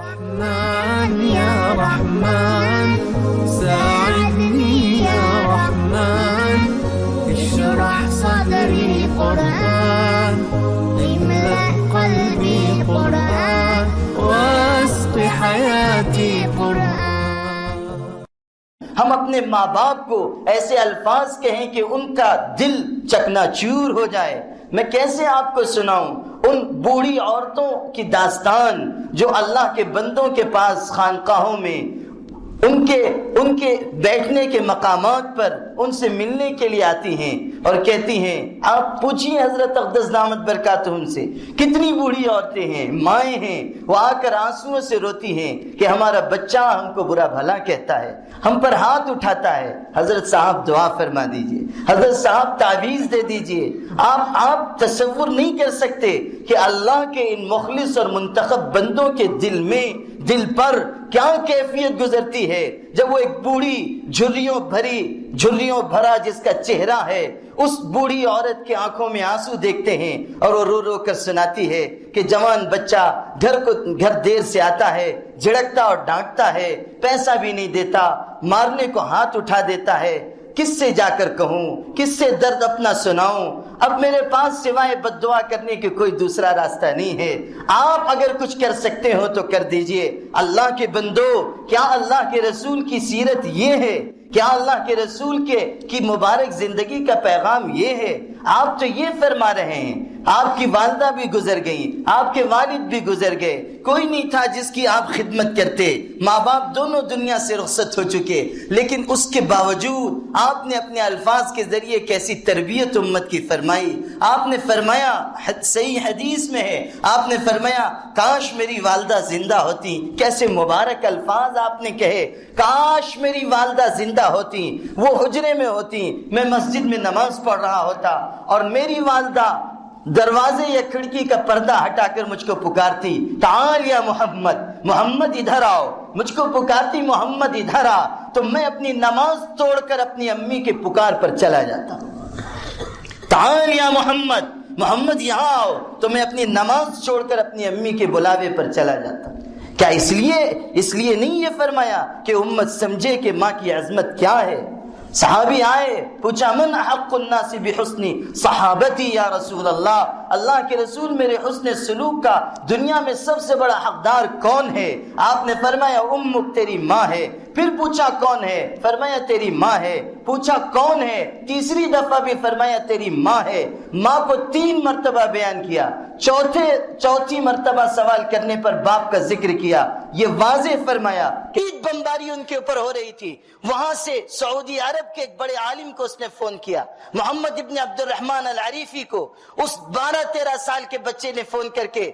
رحمن یا رحمن ساعدنی یا رحمن اشرح صدری قرآن املأ قلبی قرآن واسق حیاتی قرآن۔ ہم اپنے ماں باپ کو ایسے الفاظ کہیں کہ ان کا دل چکنا چور ہو جائے۔ میں کیسے آپ کو سناؤں ان بوڑھی عورتوں کی داستان جو اللہ کے بندوں کے پاس خانقاہوں میں ان کے بیٹھنے کے مقامات پر ان سے ملنے کے لیے آتی ہیں اور کہتی ہیں، آپ پوچھیے حضرت اقدس دامت برکاتہم سے، کتنی بوڑھی عورتیں ہیں، مائیں ہیں، وہ آ کر آنسوؤں سے روتی ہیں کہ ہمارا بچہ ہم کو برا بھلا کہتا ہے، ہم پر ہاتھ اٹھاتا ہے۔ حضرت صاحب دعا فرما دیجئے، حضرت صاحب تعویذ دے دیجئے۔ آپ تصور نہیں کر سکتے کہ اللہ کے ان مخلص اور منتخب بندوں کے دل پر کیا کیفیت گزرتی ہے جب وہ ایک بوڑھی جھریوں بھرا جس کا چہرہ ہے، اس بوڑھی عورت کے آنکھوں میں آنسو دیکھتے ہیں اور وہ رو رو کر سناتی ہے کہ جوان بچہ گھر دیر سے آتا ہے، جھڑکتا اور ڈانٹتا ہے، پیسہ بھی نہیں دیتا، مارنے کو ہاتھ اٹھا دیتا ہے، کس سے جا کر کہوں، کس سے درد اپنا سناؤں، اب میرے پاس سوائے بد دعا کرنے کے کوئی دوسرا راستہ نہیں ہے۔ آپ اگر کچھ کر سکتے ہو تو کر دیجئے۔ اللہ کے بندو، کیا اللہ کے رسول کی سیرت یہ ہے؟ کیا اللہ کے رسول کی مبارک زندگی کا پیغام یہ ہے؟ آپ تو یہ فرما رہے ہیں، آپ کی والدہ بھی گزر گئیں، آپ کے والد بھی گزر گئے، کوئی نہیں تھا جس کی آپ خدمت کرتے، ماں باپ دونوں دنیا سے رخصت ہو چکے، لیکن اس کے باوجود آپ نے اپنے الفاظ کے ذریعے کیسی تربیت امت کی فرمائی۔ آپ نے فرمایا، صحیح حدیث میں ہے، آپ نے فرمایا کاش میری والدہ زندہ ہوتی۔ کیسے مبارک الفاظ آپ نے کہے، کاش میری والدہ زندہ ہوتی، وہ حجرے میں ہوتی، میں مسجد میں نماز پڑھ رہا ہوتا اور میری والدہ دروازے یا کھڑکی کا پردہ ہٹا کر مجھ کو پکارتی، تعال یا محمد ادھر آؤ، مجھ کو پکارتی محمد ادھر آ، تو میں اپنی نماز توڑ کر اپنی امی کے پکار پر چلا جاتا۔ تعال یا محمد یہاں آؤ، تو میں اپنی نماز چھوڑ کر اپنی امی کے بلاوے پر چلا جاتا۔ کیا اس لیے نہیں یہ فرمایا کہ امت سمجھے کہ ماں کی عظمت کیا ہے؟ صحابی آئے، پوچھا من احق الناس بحسن صحابتی یا رسول اللہ، اللہ کے رسول میرے حسن سلوک کا دنیا میں سب سے بڑا حقدار کون ہے؟ آپ نے فرمایا امک، تیری ماں ہے۔ پھر پوچھا کون ہے؟ فرمایا تیری ماں ہے۔ پوچھا کون ہے؟ تیسری دفعہ بھی فرمایا تیری ماں ہے۔ ماں کو 3 مرتبہ بیان کیا، چوتھی مرتبہ سوال کرنے پر باپ کا ذکر کیا۔ یہ واضح فرمایا کہ بمباری ان کے اوپر ہو رہی تھی، وہاں سے سعودی عرب کے ایک بڑے عالم کو اس نے فون کیا، محمد ابن عبد الرحمن العریفی کو۔ اس 12-13 سال کے بچے نے فون کر کے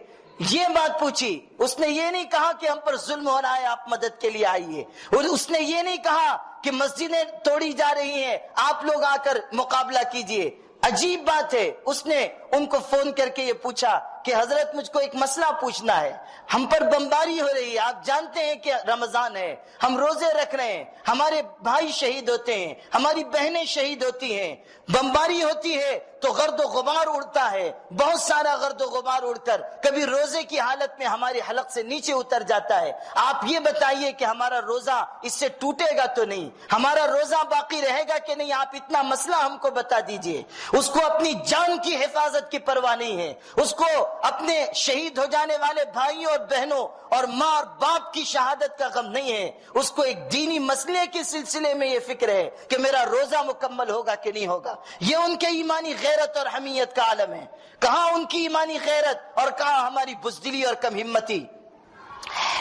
یہ بات پوچھی۔ اس نے یہ نہیں کہا کہ ہم پر ظلم ہو رہا ہے، آپ مدد کے لیے آئیے، اور اس نے یہ نہیں کہا کہ مسجدیں توڑی جا رہی ہیں، آپ لوگ آ کر مقابلہ کیجئے۔ عجیب بات ہے، اس نے ان کو فون کر کے یہ پوچھا کہ حضرت مجھ کو ایک مسئلہ پوچھنا ہے، ہم پر بمباری ہو رہی ہے، آپ جانتے ہیں کہ رمضان ہے، ہم روزے رکھ رہے ہیں، ہمارے بھائی شہید ہوتے ہیں، ہماری بہنیں شہید ہوتی ہیں، بمباری ہوتی ہے تو گرد و غبار اڑتا ہے، بہت سارا گرد و غبار اڑ کر کبھی روزے کی حالت میں ہمارے حلق سے نیچے اتر جاتا ہے۔ آپ یہ بتائیے کہ ہمارا روزہ اس سے ٹوٹے گا تو نہیں، ہمارا روزہ باقی رہے گا کہ نہیں؟ آپ اتنا مسئلہ ہم کو بتا دیجئے۔ اس کو اپنی جان کی حفاظت کی پرواہ نہیں ہے، اس کو اپنے شہید ہو جانے والے بھائیوں اور بہنوں اور ماں اور باپ کی شہادت کا غم نہیں ہے، اس کو ایک دینی مسئلے کے سلسلے میں یہ فکر ہے کہ میرا روزہ مکمل ہوگا کہ نہیں ہوگا۔ یہ ان کے ایمانی غیرت اور حمیت کا عالم ہے۔ کہاں ان کی ایمانی غیرت اور کہاں ہماری بزدلی اور کم ہمتی؟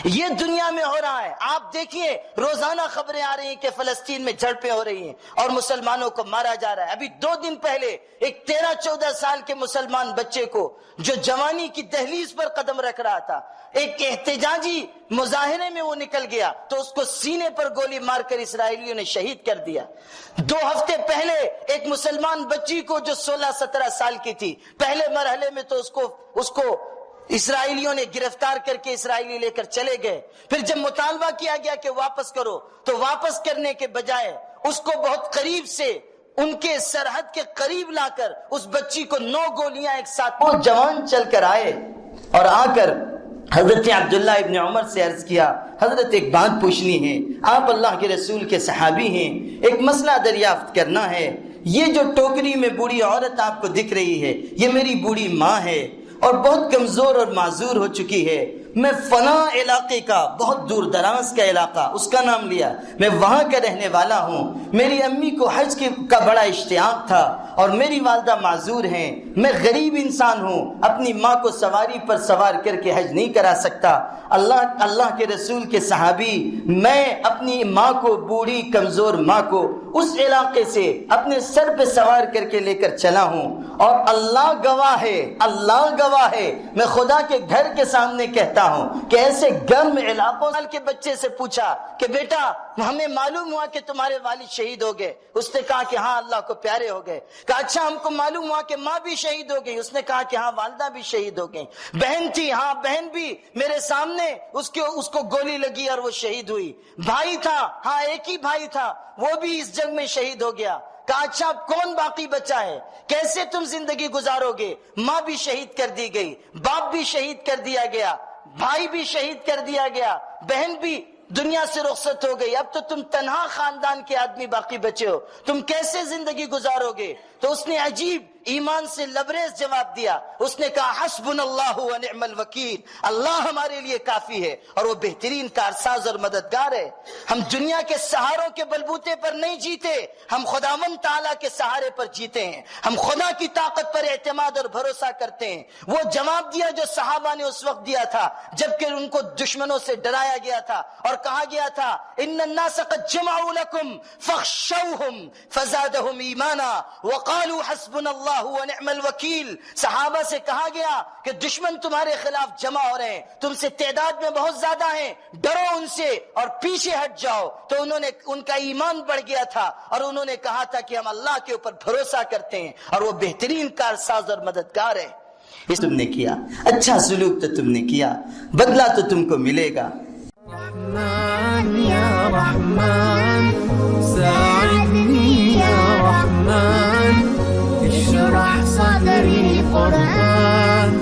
یہ دنیا میں ہو رہا ہے۔ آپ دیکھیے روزانہ خبریں آ رہی ہیں کہ فلسطین میں جھڑپیں ہو رہی ہیں اور مسلمانوں کو مارا جا رہا ہے۔ ابھی 2 دن پہلے ایک 13-14 سال کے مسلمان بچے کو جو جوانی کی دہلیز پر قدم رکھ رہا تھا، ایک احتجاجی مظاہرے میں وہ نکل گیا تو اس کو سینے پر گولی مار کر اسرائیلیوں نے شہید کر دیا۔ 2 ہفتے پہلے ایک مسلمان بچی کو جو 16-17 سال کی تھی، پہلے مرحلے میں تو اس کو اسرائیلیوں نے گرفتار کر کے اسرائیلی لے کر چلے گئے۔ پھر جب مطالبہ کیا گیا کہ واپس کرو تو واپس کرنے کے بجائے اس کو بہت قریب سے ان کے سرحد کے قریب لا کر اس بچی کو 9 گولیاں ایک ساتھ، وہ جوان چل کر آئے اور آ کر حضرت عبداللہ ابن عمر سے عرض کیا، حضرت ایک بات پوچھنی ہے، آپ اللہ کے رسول کے صحابی ہیں، ایک مسئلہ دریافت کرنا ہے۔ یہ جو ٹوکری میں بوڑھی عورت آپ کو دکھ رہی ہے، یہ میری بوڑھی ماں ہے اور بہت کمزور اور معذور ہو چکی ہے۔ میں فلاں علاقے کا، بہت دور دراز کا علاقہ، اس کا نام لیا، میں وہاں کا رہنے والا ہوں۔ میری امی کو حج کا بڑا اشتیاق تھا اور میری والدہ معذور ہیں، میں غریب انسان ہوں، اپنی ماں کو سواری پر سوار کر کے حج نہیں کرا سکتا۔ اللہ کے رسول کے صحابی، میں اپنی ماں کو، بوڑھی کمزور ماں کو اس علاقے سے اپنے سر پہ سوار کر کے لے کر چلا ہوں، اور اللہ گواہ ہے، اللہ گواہ ہے، میں خدا کے گھر کے سامنے کہتا ہوں کہ ایسے گرم علاقوں کے بچے سے پوچھا کہ بیٹا ہمیں معلوم ہوا کہ تمہارے والد شہید ہو گئے، اس نے کہا کہ ہاں اللہ کو پیارے ہو گئے۔ کہا اچھا ہم کو معلوم ہوا کہ ماں بھی شہید ہو گئی، اس نے کہا کہ ہاں والدہ بھی شہید ہو گئی۔ بہن تھی، ہاں بہن بھی میرے سامنے اس کو گولی لگی اور وہ شہید ہوئی۔ بھائی تھا، ہاں ایک ہی بھائی تھا، وہ بھی اس جنگ میں شہید ہو گیا۔ کہا اچھا اب کون باقی بچا ہے، کیسے تم زندگی گزارو گے؟ ماں بھی شہید کر دی گئی، باپ بھی شہید کر دیا گیا، بھائی بھی شہید کر دیا گیا، بہن بھی دنیا سے رخصت ہو گئی، اب تو تم تنہا خاندان کے آدمی باقی بچے ہو، تم کیسے زندگی گزارو گے؟ تو اس نے عجیب ایمان سے لبریز جواب دیا، اس نے کہا حسبنا اللہ و نعم الوکیل، اللہ ہمارے لیے کافی ہے اور وہ بہترین کارساز اور مددگار ہے۔ ہم دنیا کے سہاروں کے بلبوتے پر نہیں جیتے، ہم خداوند تعالیٰ کے سہارے پر جیتے ہیں، ہم خدا کی طاقت پر اعتماد اور بھروسہ کرتے ہیں۔ وہ جواب دیا جو صحابہ نے اس وقت دیا تھا جبکہ ان کو دشمنوں سے ڈرایا گیا تھا اور کہا گیا تھا ان الناس قد جمعوا لكم فاخشوهم فزادهم ایمانا وقالوا حسبنا اللہ ونعم الوکیل۔ صحابہ سے کہا گیا کہ دشمن تمہارے خلاف جمع ہو رہے ہیں، تم سے تعداد میں بہت زیادہ ہیں، ڈرو ان سے اور پیچھے ہٹ جاؤ۔ تو انہوں نے، ان کا ایمان بڑھ گیا تھا اور انہوں نے کہا تھا کہ ہم اللہ کے اوپر بھروسہ کرتے ہیں اور وہ بہترین کارساز اور مددگار ہے۔ اس تم نے کیا، اچھا سلوک تو تم نے کیا، بدلہ تو تم کو ملے گا۔ رحمن یا رحمن ساعدنی یا رحمن اشرح صدری قرآن